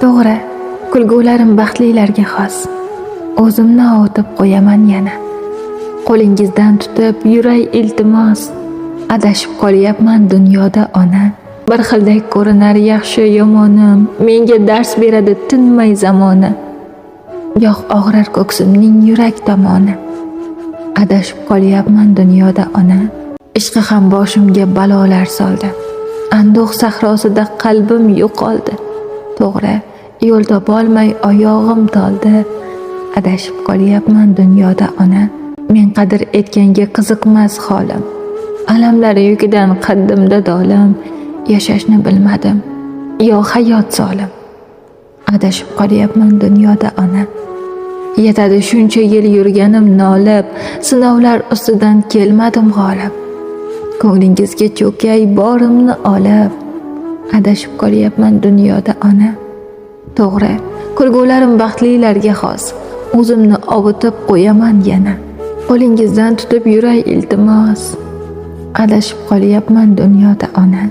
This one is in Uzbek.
To'g'ri, kulgularim baxtlilarga xos. O'zimni ovutib qo'yaman yana. Qo'lingizdan tutib yuray iltimos. Adashib qolyapman dunyoda ona. Bir xilday ko'rinar yaxshi yomonim, menga dars beradi tinmay zamoni. Goh og'rir ko'ksimning yurak tomoni. Adashib qolyapman dunyoda ona. Ishqi ham boshimga balolar soldi. Anduh sahrosida qalbim yo'qoldi. To'g'ri, yo'l topolmay oyog'im toldi. Adashib qolyapman dunyoda ona. Men qadr etganga qiziqmas holim. Alamlari yukidan qaddimda dolim. Yashashni bilmadim, yo hayot zolim. Adashib qolyapman dunyoda ona. Yetadi shuncha yil yurganim nolib, sinovlar ustidan kelmadim g'olib. Ko'nglingizga cho'kay borimni olib. Adashib qolyapman dunyoda ona. To'g'ri, kulgularim baxtlilarga xos. O'zimni ovutib qo'yaman yana. Qo'lingizdan tutib yuray iltimos. Adashib qolyapman dunyoda ona.